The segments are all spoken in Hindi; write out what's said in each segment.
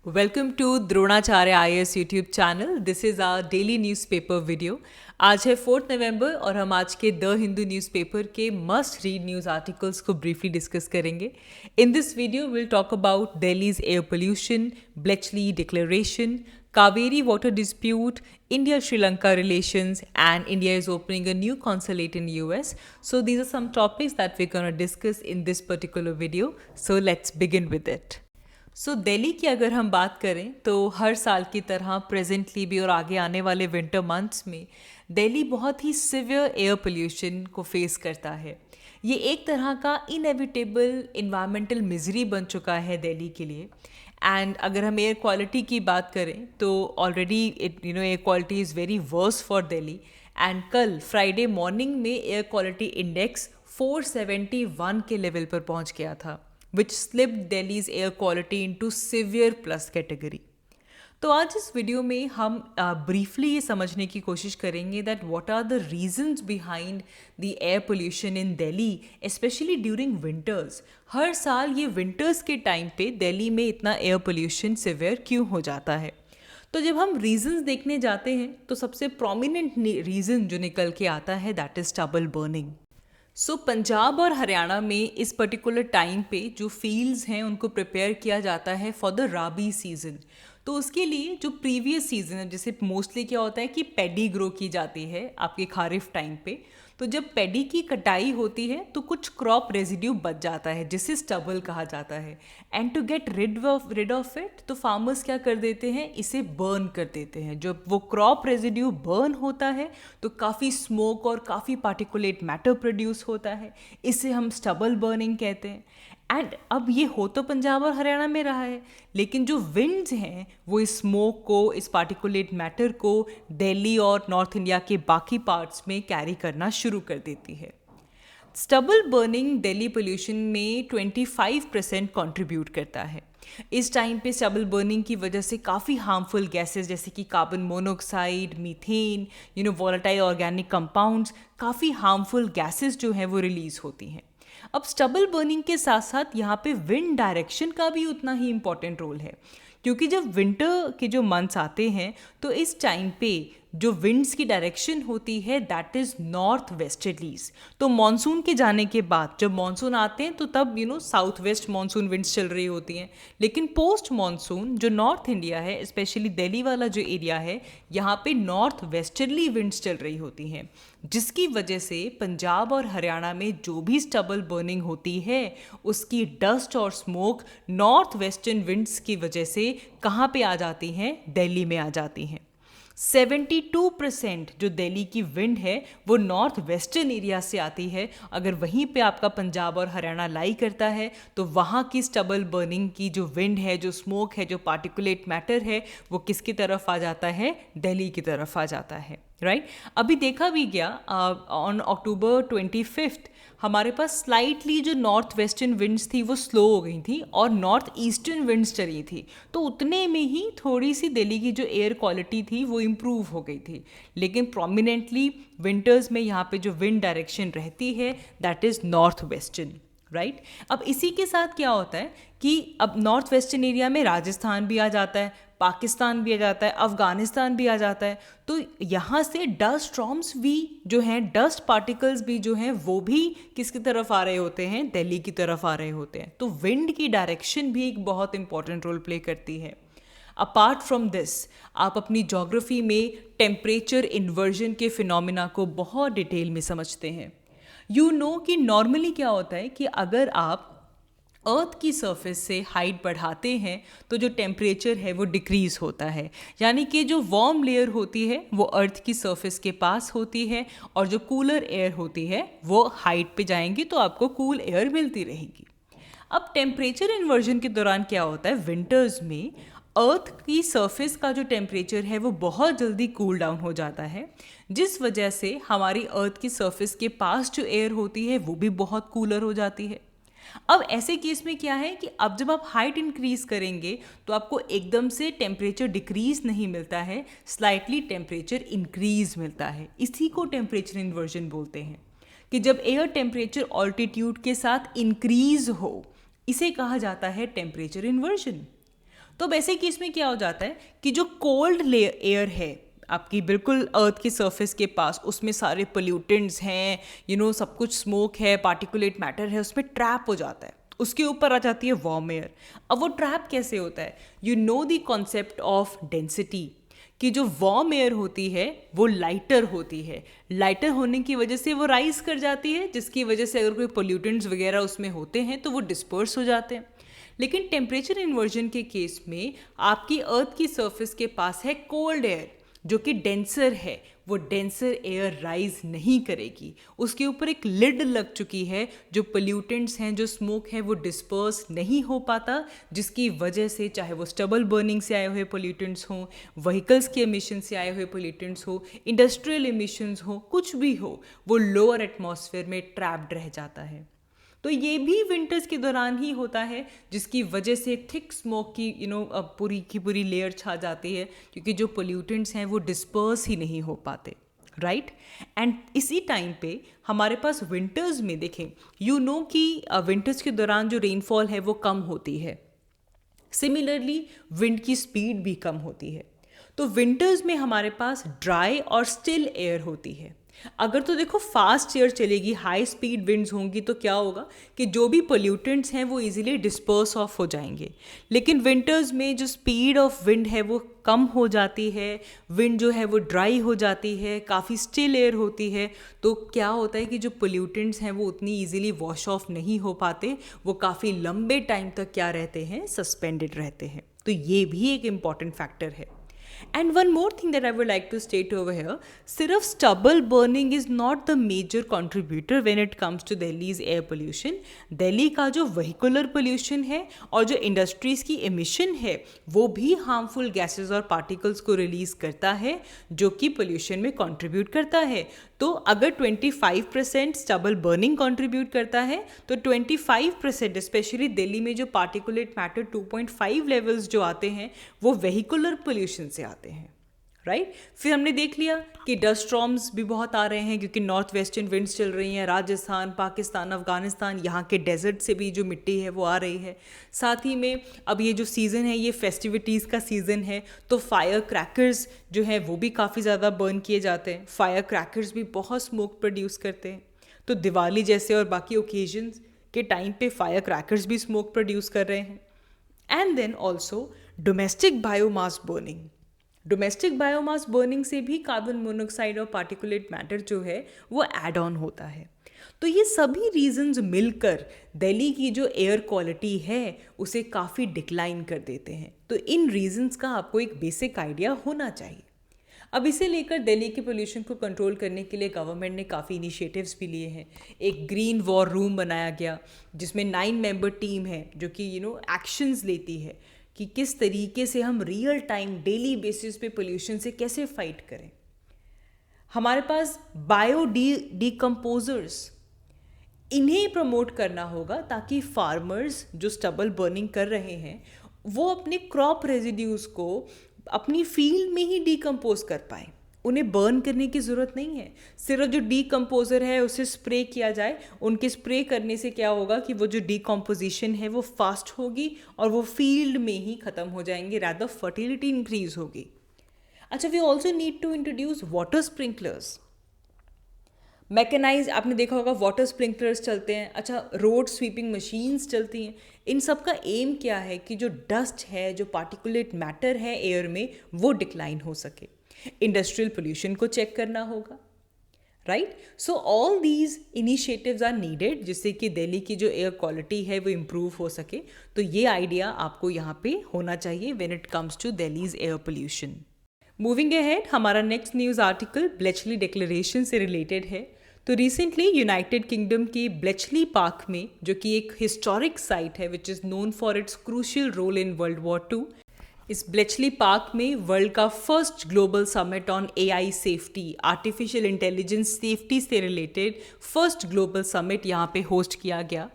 Welcome to Dronacharya IAS YouTube channel. This is our daily newspaper video. आज है 4 नवंबर और हम आज के द हिंदू न्यूज़पेपर के मस्ट रीड न्यूज़ आर्टिकल्स को ब्रीफली डिस्कस करेंगे। In this video will talk about Delhi's air pollution, Bletchley declaration, Kaveri water dispute, India-Sri Lanka relations, and India is opening a new consulate in US. So these are some topics that we're going to discuss in this particular video. So let's begin with it. Delhi की अगर हम बात करें तो हर साल की तरह प्रेजेंटली भी और आगे आने वाले विंटर मंथ्स में दिल्ली बहुत ही सिवियर एयर पोल्यूशन को फेस करता है। ये एक तरह का इनएविटेबल इन्वायरमेंटल मिजरी बन चुका है दिल्ली के लिए। एंड अगर हम एयर क्वालिटी की बात करें तो already air quality is very worse for Delhi. And कल फ्राइडे मॉर्निंग में एयर क्वालिटी इंडेक्स 471 के लेवल पर पहुंच गया था, which slipped Delhi's air quality into severe plus category. तो आज इस वीडियो में हम ब्रीफली ये समझने की कोशिश करेंगे that what are the reasons behind the air pollution in Delhi, especially during winters. हर साल ये विंटर्स के टाइम पे दिल्ली में इतना एयर पोल्यूशन सिवियर क्यों हो जाता है। तो जब हम रीजंस देखने जाते हैं तो सबसे प्रोमिनेंट रीज़न जो निकल के आता है that is stubble burning. Punjab और हरियाणा में इस पर्टिकुलर टाइम पे जो फील्ड्स हैं उनको प्रिपेयर किया जाता है फॉर द राबी सीज़न। तो उसके लिए जो प्रीवियस सीज़न है, जैसे मोस्टली क्या होता है कि पैडी ग्रो की जाती है आपके खारिफ टाइम पे। तो जब पैडी की कटाई होती है तो कुछ क्रॉप रेजिड्यू बच जाता है जिसे स्टबल कहा जाता है। And to get rid of it तो फार्मर्स क्या कर देते हैं, इसे बर्न कर देते हैं। जब वो क्रॉप रेजिड्यू बर्न होता है तो काफ़ी स्मोक और काफ़ी पार्टिकुलेट मैटर प्रोड्यूस होता है, इसे हम स्टबल बर्निंग कहते हैं। एंड अब ये हो तो पंजाब और हरियाणा में रहा है, लेकिन जो विंड्स हैं वो इस स्मोक को, इस पार्टिकुलेट मैटर को दिल्ली और नॉर्थ इंडिया के बाकी पार्ट्स में कैरी करना शुरू कर देती है। स्टबल बर्निंग दिल्ली पोल्यूशन में 25% कंट्रीब्यूट करता है। इस टाइम पे स्टबल बर्निंग की वजह से काफ़ी हार्मफुल गैसेस जैसे कि carbon monoxide, methane, volatile organic compounds, काफ़ी हार्मफुल गैसेस जो हैं वो रिलीज़ होती हैं। अब स्टबल बर्निंग के साथ साथ यहाँ पे विंड डायरेक्शन का भी उतना ही इम्पॉर्टेंट रोल है, क्योंकि जब विंटर के जो मंथ्स आते हैं तो इस टाइम पे जो विंड्स की डायरेक्शन होती है दैट इज़ नॉर्थ वेस्टर्लीज। तो मॉनसून के जाने के बाद जब मॉनसून आते हैं तो तब साउथ वेस्ट मॉनसून विंड्स चल रही होती हैं, लेकिन पोस्ट मॉनसून जो नॉर्थ इंडिया है, स्पेशली दिल्ली वाला जो एरिया है, यहाँ पे नॉर्थ वेस्टर्ली विंड्स चल रही होती हैं, जिसकी वजह से पंजाब और हरियाणा में जो भी स्टबल बर्निंग होती है उसकी डस्ट और स्मोक नॉर्थ वेस्टर्न विंड्स की वजह से कहाँ पे आ जाती हैं, दिल्ली में आ जाती हैं। 72% जो दिल्ली की विंड है वो नॉर्थ वेस्टर्न एरिया से आती है। अगर वहीं पे आपका पंजाब और हरियाणा लाई करता है तो वहाँ की स्टबल बर्निंग की जो विंड है, जो स्मोक है, जो पार्टिकुलेट मैटर है, वो किसकी तरफ आ जाता है, दिल्ली की तरफ आ जाता है। राइट अभी देखा भी गया ऑन अक्टूबर 25 हमारे पास स्लाइटली जो नॉर्थ वेस्टर्न विंड्स थी वो स्लो हो गई थी और नॉर्थ ईस्टर्न विंड्स चली थी, तो उतने में ही थोड़ी सी दिल्ली की जो एयर क्वालिटी थी वो इम्प्रूव हो गई थी। लेकिन प्रोमिनेंटली विंटर्स में यहाँ पे जो विंड डायरेक्शन रहती है that is north western. Right अब इसी के साथ क्या होता है कि अब नॉर्थ वेस्टर्न एरिया में राजस्थान भी आ जाता है, पाकिस्तान भी आ जाता है, अफ़गानिस्तान भी आ जाता है। तो यहाँ से डस्ट स्टॉर्म्स भी जो हैं, डस्ट पार्टिकल्स भी जो हैं वो भी किसकी तरफ आ रहे होते हैं, दिल्ली की तरफ आ रहे होते हैं। तो विंड की डायरेक्शन भी एक बहुत इंपॉर्टेंट रोल प्ले करती है। अपार्ट फ्रॉम दिस आप अपनी ज्योग्राफी में टेम्परेचर इन्वर्जन के फिनोमिना को बहुत डिटेल में समझते हैं। कि नॉर्मली क्या होता है कि अगर आप अर्थ की सरफेस से हाइट बढ़ाते हैं तो जो टेम्परेचर है वो डिक्रीज़ होता है, यानी कि जो वार्म लेयर होती है वो अर्थ की सरफेस के पास होती है और जो कूलर एयर होती है वो हाइट पे जाएंगी तो आपको कूल एयर मिलती रहेगी। अब टेम्परेचर इन्वर्जन के दौरान क्या होता है, विंटर्स में अर्थ की सरफेस का जो टेम्परेचर है वो बहुत जल्दी कूल डाउन हो जाता है, जिस वजह से हमारी अर्थ की सरफेस के पास जो एयर होती है वो भी बहुत कूलर हो जाती है। अब ऐसे केस में क्या है कि अब जब आप हाइट इंक्रीज करेंगे तो आपको एकदम से टेम्परेचर डिक्रीज नहीं मिलता है, स्लाइटली टेम्परेचर इंक्रीज मिलता है। इसी को टेम्परेचर इन्वर्जन बोलते हैं कि जब एयर टेम्परेचर ऑल्टीट्यूड के साथ इंक्रीज हो, इसे कहा जाता है टेम्परेचर इन्वर्जन। तो अब ऐसे केस में क्या हो जाता है कि जो कोल्ड एयर है आपकी बिल्कुल अर्थ की सरफेस के पास, उसमें सारे पोल्यूटेंट्स हैं, सब कुछ स्मोक है, पार्टिकुलेट मैटर है, उसमें ट्रैप हो जाता है। उसके ऊपर आ जाती है वार्म एयर। अब वो ट्रैप कैसे होता है? You know the concept of density, कि जो वार्म एयर होती है वो लाइटर होती है। लाइटर होने की वजह से वो राइज कर जाती है, जिसकी वजह से अगर कोई पोल्यूटेंट्स वगैरह उसमें होते हैं तो वो डिस्पर्स हो जाते हैं। लेकिन टेम्परेचर इन्वर्जन के केस में आपकी अर्थ की सरफेस के पास है कोल्ड एयर, जो कि डेंसर है। वो डेंसर एयर राइज नहीं करेगी, उसके ऊपर एक लिड लग चुकी है। जो पोल्यूटेंट्स हैं, जो स्मोक है, वो डिस्पर्स नहीं हो पाता, जिसकी वजह से चाहे वो स्टबल बर्निंग से आए हुए पोल्यूटेंट्स हों, व्हीकल्स के एमिशन से आए हुए पोल्यूटेंट्स हो, इंडस्ट्रियल एमिशंस हो, कुछ भी हो, वो लोअर एटमॉस्फेयर में ट्रैप्ड रह जाता है। तो ये भी विंटर्स के दौरान ही होता है, जिसकी वजह से थिक स्मोक की पूरी की पूरी लेयर छा जाती है, क्योंकि जो पोल्यूटेंट्स हैं वो डिस्पर्स ही नहीं हो पाते, राइट। एंड इसी टाइम पे हमारे पास विंटर्स में देखें, कि विंटर्स के दौरान जो रेनफॉल है वो कम होती है। सिमिलरली विंड की स्पीड भी कम होती है। तो विंटर्स में हमारे पास ड्राई और स्टिल एयर होती है। अगर तो देखो फास्ट एयर चलेगी, हाई स्पीड विंड्स होंगी, तो क्या होगा कि जो भी पोल्यूटेंट्स हैं वो इजीली डिस्पर्स ऑफ हो जाएंगे। लेकिन विंटर्स में जो स्पीड ऑफ विंड है वो कम हो जाती है, विंड जो है वो ड्राई हो जाती है, काफ़ी स्टिल एयर होती है। तो क्या होता है कि जो पोल्यूटेंट्स हैं वो उतनी इजीली वॉश ऑफ नहीं हो पाते, वो काफ़ी लंबे टाइम तक क्या रहते हैं, सस्पेंडेड रहते हैं। तो ये भी एक इम्पॉर्टेंट फैक्टर है। And one more thing that I would like to state over here, सिर्फ stubble burning is not the major contributor when it comes to Delhi's air pollution. Delhi का जो vehicular pollution है और जो industries की emission है वो भी harmful gases और particles को release करता है, जो कि pollution में contribute करता है। तो अगर 25% stubble burning contribute करता है तो 25% स्पेशली दिल्ली में जो particulate matter 2.5 लेवल्स जो आते हैं वो vehicular pollution से आते हैं, राइट। फिर हमने देख लिया कि डस्ट स्टॉर्म्स भी बहुत आ रहे हैं, क्योंकि नॉर्थ वेस्टर्न विंड्स चल रही हैं, राजस्थान, पाकिस्तान, अफगानिस्तान, यहाँ के डेजर्ट से भी जो मिट्टी है वो आ रही है। साथ ही में अब ये जो सीज़न है ये फेस्टिविटीज़ का सीज़न है, तो फायर क्रैकर्स जो है वो भी काफ़ी ज़्यादा बर्न किए जाते हैं। फायर क्रैकर्स भी बहुत स्मोक प्रोड्यूस करते हैं। तो दिवाली जैसे और बाकी ओकेजन्स के टाइम पे फायर क्रैकर्स भी स्मोक प्रोड्यूस कर रहे हैं। And then also domestic biomass burning. Domestic biomass burning से भी कार्बन मोनोऑक्साइड और पार्टिकुलेट मैटर जो है वो ऐड ऑन होता है। तो ये सभी रीजंस मिलकर दिल्ली की जो एयर क्वालिटी है उसे काफ़ी डिक्लाइन कर देते हैं। तो इन रीजंस का आपको एक बेसिक आइडिया होना चाहिए। अब इसे लेकर दिल्ली के पोल्यूशन को कंट्रोल करने के लिए गवर्नमेंट ने काफ़ी इनिशिएटिव्स भी लिए हैं। एक ग्रीन वॉर रूम बनाया गया जिसमें 9 मेंबर टीम है जो कि एक्शंस लेती है कि किस तरीके से हम रियल टाइम डेली बेसिस पे पोल्यूशन से कैसे फाइट करें। हमारे पास बायो डिकम्पोजर्स, इन्हें प्रमोट करना होगा ताकि फार्मर्स जो स्टबल बर्निंग कर रहे हैं वो अपने क्रॉप रेजिड्यूज को अपनी फील्ड में ही डिकम्पोज कर पाए। उन्हें बर्न करने की ज़रूरत नहीं है, सिर्फ जो डीकम्पोजर है उसे स्प्रे किया जाए। उनके स्प्रे करने से क्या होगा कि वो जो डीकम्पोजिशन है वो फास्ट होगी और वो फील्ड में ही ख़त्म हो जाएंगे, रादर फर्टिलिटी इंक्रीज होगी। अच्छा, we also need to introduce water sprinklers. Mechanize, आपने देखा होगा वाटर स्प्रिंकलर्स चलते हैं। अच्छा, रोड स्वीपिंग मशीन्स चलती हैं। इन सब का एम क्या है कि जो डस्ट है, जो पार्टिकुलेट मैटर है एयर में, वो डिक्लाइन हो सके। इंडस्ट्रियल पोल्यूशन को चेक करना होगा, right. So all these initiatives are needed जिससे कि दिल्ली की जो एयर क्वालिटी है वो इम्प्रूव हो सके। तो ये आइडिया आपको यहाँ पे होना चाहिए when it comes to Delhi's air pollution. Moving ahead, हमारा next news article Bletchley declaration से रिलेटेड है। तो रिसेंटली यूनाइटेड किंगडम के ब्लेचली पार्क में, जो कि एक हिस्टोरिक साइट है which is known for its crucial role in world war 2, इस ब्लेचली पार्क में वर्ल्ड का first global summit on AI safety, artificial intelligence safety से रिलेटेड फर्स्ट ग्लोबल समिट यहाँ पे होस्ट किया गया।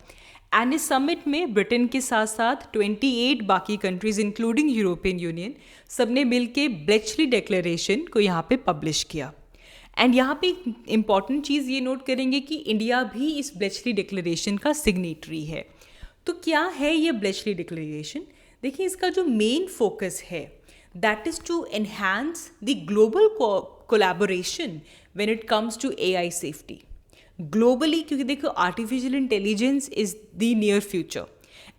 एंड इस समिट में ब्रिटेन के साथ साथ 28 बाकी कंट्रीज इंक्लूडिंग यूरोपियन यूनियन सबने मिलके ब्लेचली डिक्लेरेशन को यहाँ पे पब्लिश किया। एंड यहाँ पे एक इम्पॉर्टेंट चीज़ ये नोट करेंगे कि इंडिया भी इस ब्लेचली डिक्लेरेशन का सिग्नेटरी है। तो क्या है ये ब्लेचली डिक्लेरेशन? देखिए इसका जो मेन फोकस है that is to enhance the global collaboration when it comes to AI safety globally, क्योंकि देखो artificial intelligence is the near future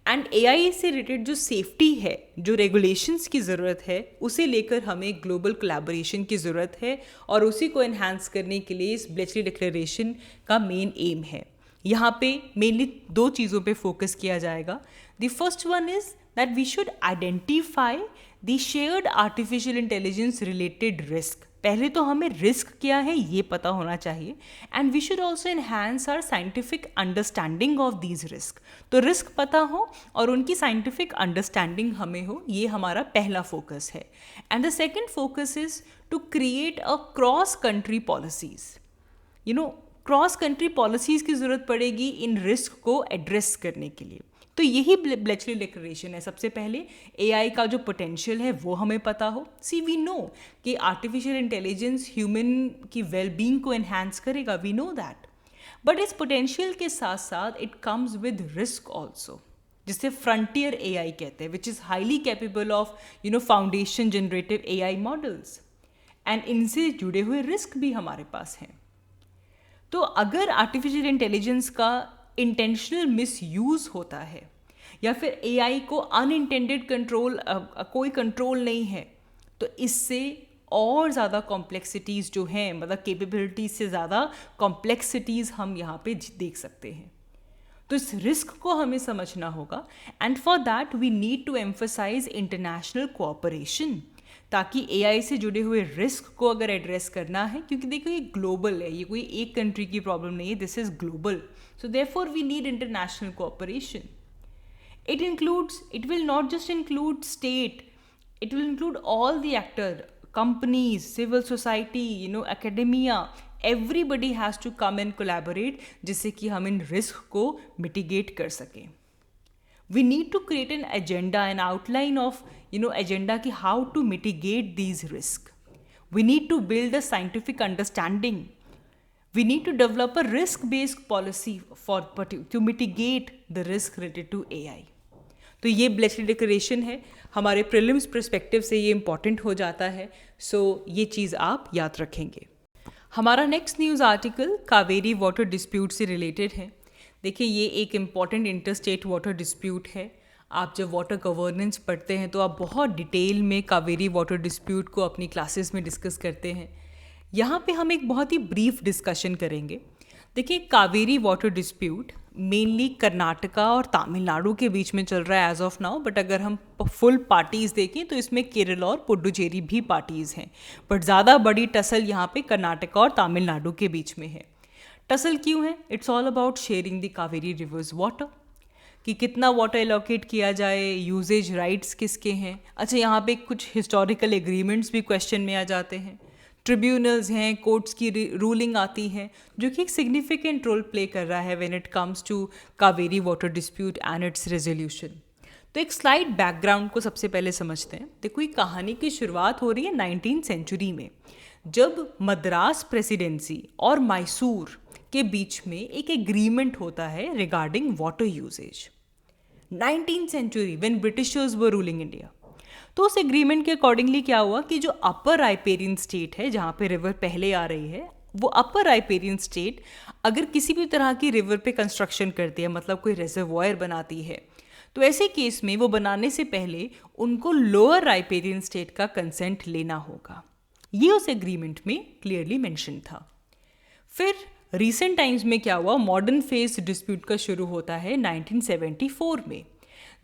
and AI से रिलेटेड जो सेफ्टी है, जो रेगुलेशंस की ज़रूरत है, उसे लेकर हमें ग्लोबल कोलैबोरेशन की ज़रूरत है और उसी को एनहांस करने के लिए इस ब्लेचली डिक्लेरेशन का मेन एम है। यहाँ पे मेनली दो चीज़ों पे फोकस किया जाएगा। The first one is that we should identify the shared artificial intelligence related risk. पहले तो हमें रिस्क क्या है ये पता होना चाहिए and we should also enhance our scientific understanding of these risk. तो रिस्क पता हो और उनकी साइंटिफिक अंडरस्टैंडिंग हमें हो, ये हमारा पहला फोकस है। And the second focus is to create a cross country policies. Cross country policies की ज़रूरत पड़ेगी इन रिस्क को एड्रेस करने के लिए। तो यही ब्लेचली डिक्लेरेशन है। सबसे पहले एआई का जो पोटेंशियल है वो हमें पता हो। सी वी नो कि आर्टिफिशियल इंटेलिजेंस ह्यूमन की वेलबींग को एनहांस करेगा, वी नो दैट, बट इस पोटेंशियल के साथ साथ it comes with risk also, जिसे फ्रंटियर एआई कहते हैं, which is highly capable of foundation generative AI models, and इनसे जुड़े हुए रिस्क भी हमारे पास हैं। तो अगर आर्टिफिशियल इंटेलिजेंस का इंटेंशनल मिसयूज़ होता है या फिर एआई को अनइंटेंडेड कंट्रोल कोई कंट्रोल नहीं है, तो इससे और ज़्यादा कॉम्प्लेक्सिटीज़ जो हैं, मतलब कैपेबिलिटीज से ज़्यादा कॉम्प्लेक्सिटीज़ हम यहाँ पे देख सकते हैं। तो इस रिस्क को हमें समझना होगा and for that we need to emphasize international cooperation, ताकि एआई से जुड़े हुए रिस्क को अगर एड्रेस करना है, क्योंकि देखो ये ग्लोबल है, ये कोई एक कंट्री की प्रॉब्लम नहीं है, this is global, so therefore we need international cooperation. It will not just include state, it will include all the actors, companies, civil society, academia, everybody has to come and collaborate जिससे कि हम इन रिस्क को मिटिगेट कर सकें। We need to create an agenda, an outline of agenda ki how to mitigate these risks. We need to build a scientific understanding. We need to develop a risk-based policy to mitigate the risk related to AI. तो ये ब्लेचली डिक्लेरेशन है, हमारे प्रीलिम्स पर्सपेक्टिव से ये इम्पॉर्टेंट हो जाता है, सो ये चीज़ आप याद रखेंगे। हमारा next news article Kaveri water dispute से रिलेटेड है। देखिए ये एक इम्पॉर्टेंट इंटरस्टेट वाटर डिस्प्यूट है। आप जब वाटर गवर्नेंस पढ़ते हैं तो आप बहुत डिटेल में कावेरी वाटर डिस्प्यूट को अपनी क्लासेस में डिस्कस करते हैं। यहाँ पे हम एक बहुत ही ब्रीफ डिस्कशन करेंगे। देखिए Kaveri water dispute mainly Karnataka और तमिलनाडु के बीच में चल रहा है एज ऑफ नाउ, बट अगर हम फुल पार्टीज़ देखें तो इसमें केरल और पुडुचेरी भी पार्टीज़ हैं, बट ज़्यादा बड़ी टसल यहाँ पे कर्नाटका और तमिलनाडु के बीच में है। टसल क्यों है? It's all about sharing the Kaveri reverse water, कि कितना वाटर एलोकेट किया जाए, यूजेज राइट्स किसके हैं। अच्छा, यहाँ पे कुछ हिस्टोरिकल एग्रीमेंट्स भी क्वेश्चन में आ जाते हैं, ट्रिब्यूनल्स हैं, कोर्ट्स की रूलिंग आती है, जो कि एक सिग्निफिकेंट रोल प्ले कर रहा है when it comes to Kaveri water dispute and its resolution. तो एक स्लाइड बैकग्राउंड को सबसे पहले समझते हैं। देखो ये कहानी की शुरुआत हो रही है 19th सेंचुरी में, जब मद्रास प्रेसिडेंसी और मैसूर के बीच में एक एग्रीमेंट होता है regarding water usage. 19th century when britishers were ruling India. तो उस एग्रीमेंट के अकॉर्डिंगली क्या हुआ कि जो अपर राइपेरियन स्टेट है, जहाँ पे रिवर पहले आ रही है, वो अपर राइपेरियन स्टेट अगर किसी भी तरह की रिवर पे कंस्ट्रक्शन करती है, मतलब कोई रिजर्वॉयर बनाती है, तो ऐसे केस में वो बनाने से पहले उनको लोअर राइपेरियन स्टेट का कंसेंट लेना होगा। ये उस एग्रीमेंट में क्लियरली मेंशन था। फिर रिसेंट टाइम्स में क्या हुआ, मॉडर्न फेज डिस्प्यूट का शुरू होता है 1974 में,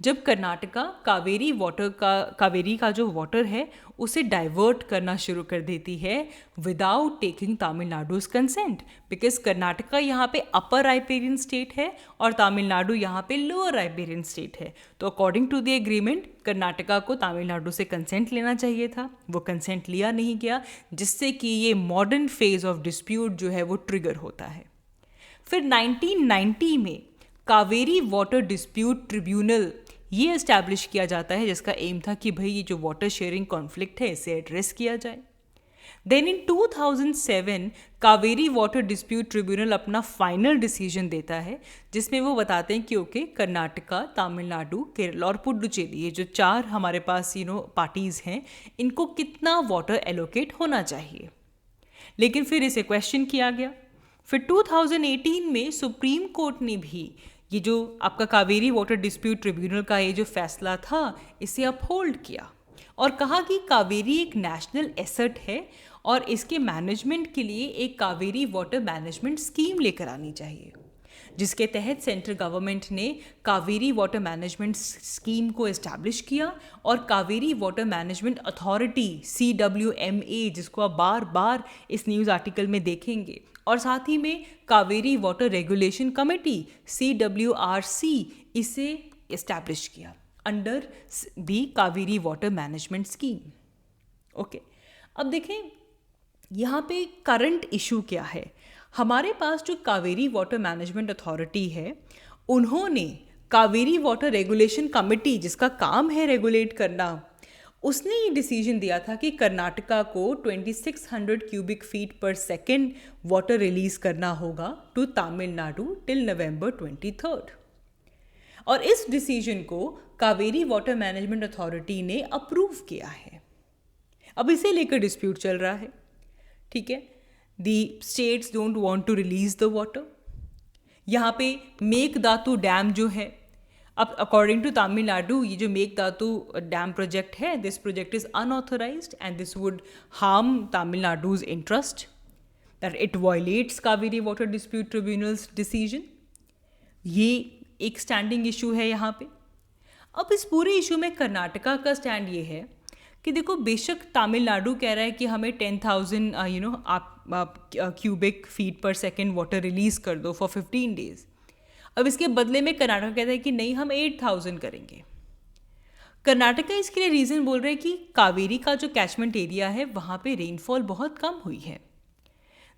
जब कर्नाटका कावेरी का जो वाटर है उसे डाइवर्ट करना शुरू कर देती है without taking Tamil Nadu's consent, because Karnataka यहाँ पे अपर राइपेरियन स्टेट है और तमिलनाडु यहाँ पे लोअर राइपेरियन स्टेट है। तो according to the agreement Karnataka को तमिलनाडु से कंसेंट लेना चाहिए था, वो कंसेंट लिया नहीं गया, जिससे कि ये मॉडर्न फेज ऑफ डिस्प्यूट जो है वो ट्रिगर होता है। फिर 1990 में कावेरी वाटर डिस्प्यूट ट्रिब्यूनल ये एस्टैब्लिश किया जाता है, जिसका एम था कि भाई ये जो वाटर शेयरिंग कॉन्फ्लिक्ट है इसे एड्रेस किया जाए। Then in 2007 Kaveri water dispute tribunal अपना फाइनल डिसीजन देता है, जिसमें वो बताते हैं कि ओके, कर्नाटका, तमिलनाडु, केरल और पुडुचेरी, ये जो 4 हमारे पास पार्टीज़ हैं, इनको कितना वाटर एलोकेट होना चाहिए। लेकिन फिर इसे क्वेश्चन किया गया। फिर 2018 में सुप्रीम कोर्ट ने भी ये जो आपका कावेरी वाटर डिस्प्यूट ट्रिब्यूनल का ये जो फैसला था, इसे अपहोल्ड किया और कहा कि कावेरी एक नेशनल एसेट है और इसके मैनेजमेंट के लिए एक कावेरी वाटर मैनेजमेंट स्कीम लेकर आनी चाहिए, जिसके तहत सेंट्रल गवर्नमेंट ने कावेरी वाटर मैनेजमेंट स्कीम को इस्टेब्लिश किया और Kaveri water management authority CWMA, जिसको आप बार बार इस न्यूज़ आर्टिकल में देखेंगे, और साथ ही में Kaveri water regulation committee CWRC, इसे इस्टेब्लिश किया under the Kaveri water management scheme. Okay, अब देखें यहाँ पे करंट इशू क्या है। हमारे पास जो कावेरी वाटर मैनेजमेंट अथॉरिटी है, उन्होंने कावेरी वाटर रेगुलेशन कमेटी, जिसका काम है रेगुलेट करना, उसने ये डिसीजन दिया था कि कर्नाटका को 2600 क्यूबिक फीट पर सेकेंड वाटर रिलीज करना होगा टू तमिलनाडु टिल नवंबर 23। और इस डिसीजन को कावेरी वाटर मैनेजमेंट अथॉरिटी ने अप्रूव किया है। अब इसे लेकर डिस्प्यूट चल रहा है, ठीक है। The states don't want to release the water. यहाँ पे मेघदातु डैम जो है, अब अकॉर्डिंग टू तमिलनाडु, ये जो मेघदातु डैम प्रोजेक्ट है, this project is unauthorized and this would harm Tamil Nadu's interest, that it violates Kaveri water dispute tribunal's decision. ये एक स्टैंडिंग इशू है यहाँ पे। अब इस पूरे इशू में कर्नाटका का स्टैंड ये है कि देखो, बेशक तमिलनाडु कह रहा है कि हमें 10,000 आप क्यूबिक फीट पर सेकेंड वाटर रिलीज कर दो फॉर 15 डेज। अब इसके बदले में कर्नाटका कहता है कि नहीं, हम 8,000 करेंगे। कर्नाटका इसके लिए रीज़न बोल रहे हैं कि कावेरी का जो कैचमेंट एरिया है, वहाँ पे रेनफॉल बहुत कम हुई है।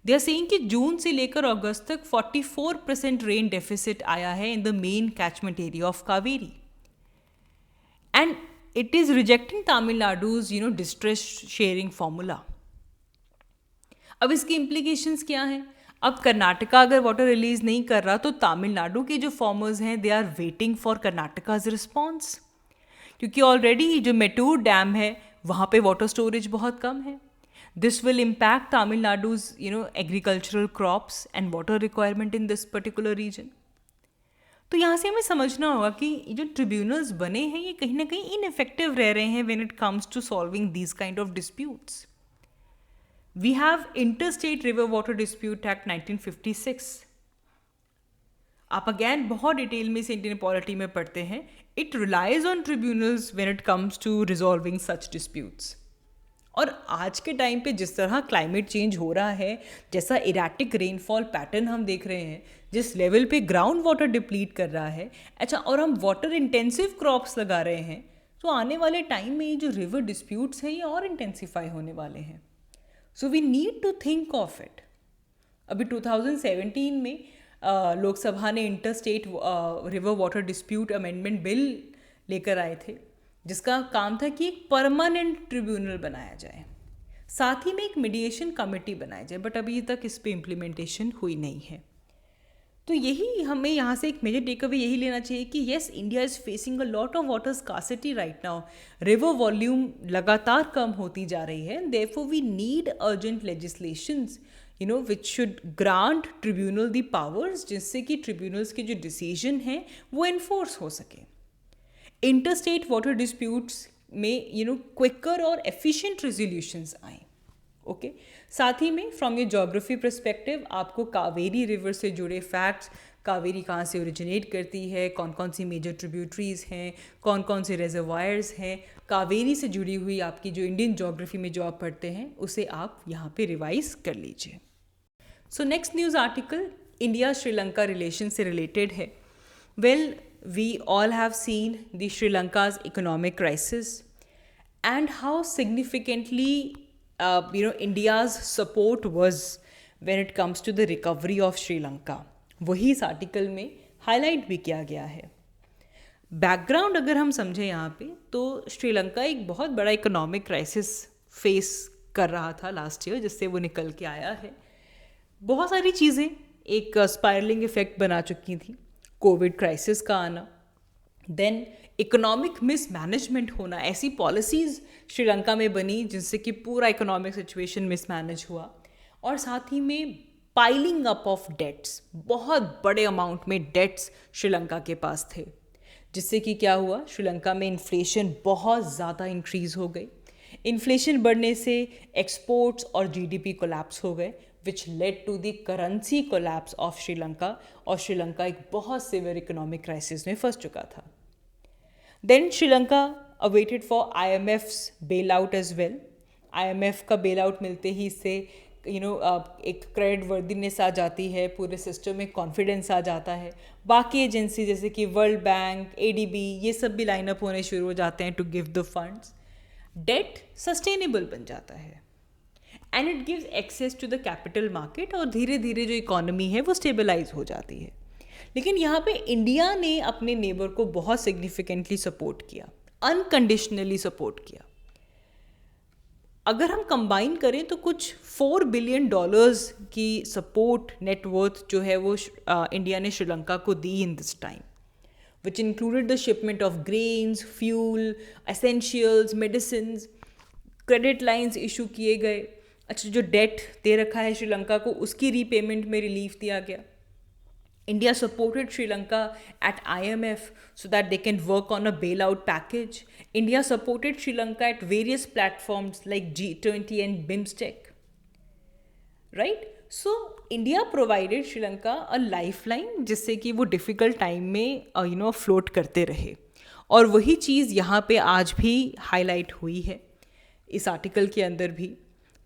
दे आर सेइंग कि जून से लेकर अगस्त तक 44% रेन डेफिसिट आया है in the main catchment area of Kaveri, and it is rejecting Tamilnadu's distress sharing formula। अब इसकी implications क्या हैं? अब कर्नाटका अगर वाटर रिलीज नहीं कर रहा, तो तमिलनाडु के जो फार्मर्स हैं, they are waiting for Karnataka's response, क्योंकि ऑलरेडी जो मेटूर डैम है, वहाँ पे वाटर स्टोरेज बहुत कम है। This will impact Tamil Nadu's agricultural crops and water requirement in this particular region. तो यहाँ से हमें समझना होगा कि जो ट्रिब्यूनल्स बने हैं, ये कहीं ना कहीं इनइफेक्टिव रह रहे हैं when it comes to solving these kind of disputes. We have interstate river water dispute act 1956। आप अगैन बहुत डिटेल में इसे इंडियन पॉलिटी में पढ़ते हैं। It relies on tribunals when it comes to resolving such disputes. और आज के टाइम पे जिस तरह क्लाइमेट चेंज हो रहा है, जैसा इरेटिक रेनफॉल पैटर्न हम देख रहे हैं, जिस लेवल पे ग्राउंड वाटर डिप्लीट कर रहा है, अच्छा, और हम वाटर इंटेंसिव क्रॉप्स लगा रहे हैं, तो आने वाले टाइम में ये जो रिवर डिस्प्यूट्स हैं, ये और इंटेंसिफाई होने वाले हैं। So we need to think of it. अभी 2017 में लोकसभा ने interstate river water dispute amendment bill लेकर आए थे, जिसका काम था कि एक परमानेंट ट्रिब्यूनल बनाया जाए, साथ ही में एक मीडिएशन कमेटी बनाया जाए, बट अभी तक इस पे इम्प्लीमेंटेशन हुई नहीं है। तो यही हमें यहाँ से एक मेजर टेक अवे यही लेना चाहिए कि yes, India is facing a lot of water scarcity right now. River volume लगातार कम होती जा रही है, therefore we need urgent legislations which should grant tribunal the powers, जिससे कि ट्रिब्यूनल्स के जो डिसीजन हैं वो इन्फोर्स हो सके। इंटरस्टेट वाटर डिस्प्यूट्स में क्विकर और एफिशिएंट रेजोल्यूशंस आए। ओके, साथ ही में फ्रॉम योर ज्योग्राफी परस्पेक्टिव आपको कावेरी रिवर से जुड़े फैक्ट्स, कावेरी कहाँ से ओरिजिनेट करती है, कौन कौन सी मेजर ट्रिब्यूटरीज हैं, कौन कौन से रिजर्वायर्स हैं, कावेरी से जुड़ी हुई आपकी जो इंडियन ज्योग्राफी में जो आप पढ़ते हैं, उसे आप यहाँ पे रिवाइज कर लीजिए। So next news article India Sri Lanka relation से रिलेटेड है। Well, we all have seen the Sri Lanka's economic crisis and how significantly India's support was when it comes to the recovery of Sri Lanka। वही इस आर्टिकल में हाईलाइट भी किया गया है। बैकग्राउंड अगर हम समझें यहाँ पे, तो श्रीलंका एक बहुत बड़ा इकोनॉमिक क्राइसिस फेस कर रहा था लास्ट ईयर, जिससे वो निकल के आया है। बहुत सारी चीज़ें एक स्पायरलिंग इफेक्ट बना चुकी थी। कोविड क्राइसिस का आना, देन इकोनॉमिक मिसमैनेजमेंट होना, ऐसी पॉलिसीज़ श्रीलंका में बनी जिनसे कि पूरा इकोनॉमिक सिचुएशन मिसमैनेज हुआ, और साथ ही में पाइलिंग अप ऑफ डेट्स, बहुत बड़े अमाउंट में डेट्स श्रीलंका के पास थे, जिससे कि क्या हुआ, श्रीलंका में इन्फ्लेशन बहुत ज़्यादा इंक्रीज़ हो गई। इन्फ्लेशन बढ़ने से एक्सपोर्ट्स और जीडीपी कोलैप्स हो गए, which led to the currency collapse of Sri Lanka, और श्रीलंका एक बहुत सीवियर इकोनॉमिक क्राइसिस में फंस चुका था। Then Sri Lanka awaited for IMF's bail out as well. IMF का बेल आउट मिलते ही इससे एक क्रेडिट वर्दीनेस आ जाती है, पूरे सिस्टम में कॉन्फिडेंस आ जाता है। बाकी एजेंसी जैसे कि वर्ल्ड बैंक, ADB, ये सब भी लाइनअप होने शुरू हो जाते हैं to give the funds. Debt sustainable बन जाता है and it gives access to the capital market, और धीरे धीरे जो इकोनॉमी है वो स्टेबलाइज हो जाती है। लेकिन यहाँ पे इंडिया ने अपने नेबर को बहुत सिग्निफिकेंटली सपोर्ट किया, अनकंडीशनली सपोर्ट किया। अगर हम कंबाइन करें तो कुछ $4 बिलियन की सपोर्ट नेटवर्थ जो है वो इंडिया ने श्रीलंका को दी in this time, which included the shipment of grains, fuel, essentials, medicines, credit lines issue किए गए। अच्छा, जो डेट दे रखा है श्रीलंका को, उसकी रीपेमेंट में रिलीफ दिया गया। India supported Sri Lanka at IMF so that they can work on a bailout package. India supported Sri Lanka at various platforms like G20 and BIMSTEC. Right? So, India provided Sri Lanka a lifeline जिससे कि वो difficult time में float करते रहे, और वही चीज़ यहाँ पे आज भी highlight हुई है इस आर्टिकल के अंदर भी।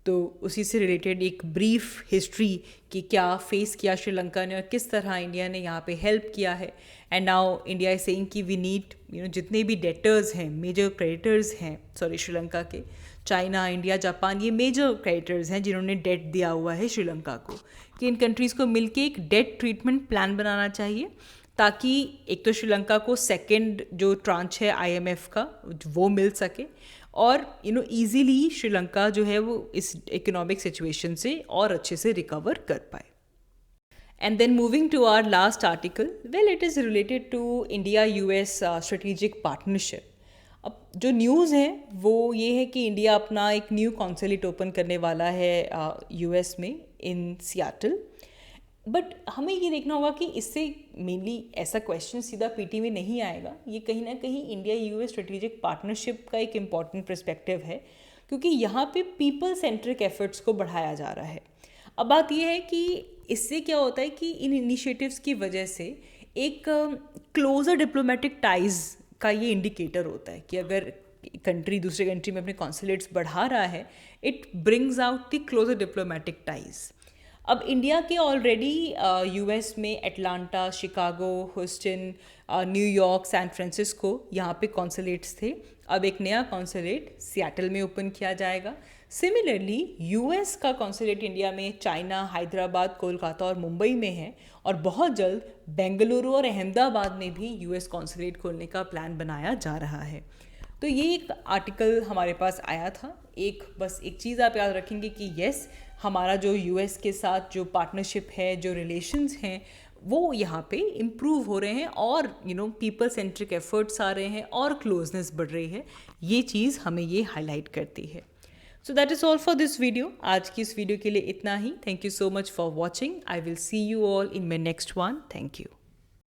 तो उसी से रिलेटेड एक ब्रीफ हिस्ट्री कि क्या फेस किया श्रीलंका ने और किस तरह इंडिया ने यहाँ पे हेल्प किया है। And now India is saying कि वी नीड जितने भी डेटर्स हैं, मेजर क्रेडिटर्स हैं श्रीलंका के, चाइना, इंडिया, जापान, ये मेजर क्रेडिटर्स हैं जिन्होंने डेट दिया हुआ है श्रीलंका को, कि इन कंट्रीज़ को मिलके एक डेट ट्रीटमेंट प्लान बनाना चाहिए, ताकि एक तो श्रीलंका को सेकेंड जो ट्रांच है IMF का वो मिल सके, और ईजीली श्रीलंका जो है वो इस इकोनॉमिक सिचुएशन से और अच्छे से रिकवर कर पाए। And then moving to our last article, well it is related to India US strategic partnership. अब जो न्यूज़ है वो ये है कि इंडिया अपना एक न्यू कॉन्सुलेट ओपन करने वाला है US में, इन सियाटल। बट हमें ये देखना होगा कि इससे मेनली ऐसा क्वेश्चन सीधा PT में नहीं आएगा, ये कहीं ना कहीं इंडिया US स्ट्रेटेजिक पार्टनरशिप का एक इम्पॉर्टेंट पर्सपेक्टिव है, क्योंकि यहाँ पे पीपल सेंट्रिक एफर्ट्स को बढ़ाया जा रहा है। अब बात यह है कि इससे क्या होता है कि इन इनिशिएटिव्स की वजह से एक क्लोजर डिप्लोमेटिक टाइज का ये इंडिकेटर होता है कि अगर कंट्री दूसरे कंट्री में अपने कॉन्सुलेट्स बढ़ा रहा है, it brings out the closer diplomatic ties. अब इंडिया के ऑलरेडी US में Atlanta, Chicago, Houston, New York, San Francisco यहाँ पे कॉन्सुलेट्स थे। अब एक नया कॉन्सुलेट सियाटल में ओपन किया जाएगा। सिमिलरली US का कॉन्सुलेट इंडिया में चाइना, हैदराबाद, कोलकाता और मुंबई में है, और बहुत जल्द बेंगलुरु और अहमदाबाद में भी US कॉन्सुलेट खोलने का प्लान बनाया जा रहा है। तो ये एक आर्टिकल हमारे पास आया था। बस एक चीज़ आप याद रखेंगे कि येस, हमारा जो US के साथ जो पार्टनरशिप है, जो रिलेशंस हैं, वो यहाँ पे इम्प्रूव हो रहे हैं, और पीपल सेंट्रिक एफर्ट्स आ रहे हैं, और क्लोजनेस बढ़ रही है। ये चीज़ हमें ये हाईलाइट करती है। So that is all for this video. आज की इस वीडियो के लिए इतना ही। Thank you so much for watching. I will see you all in my next one. Thank you.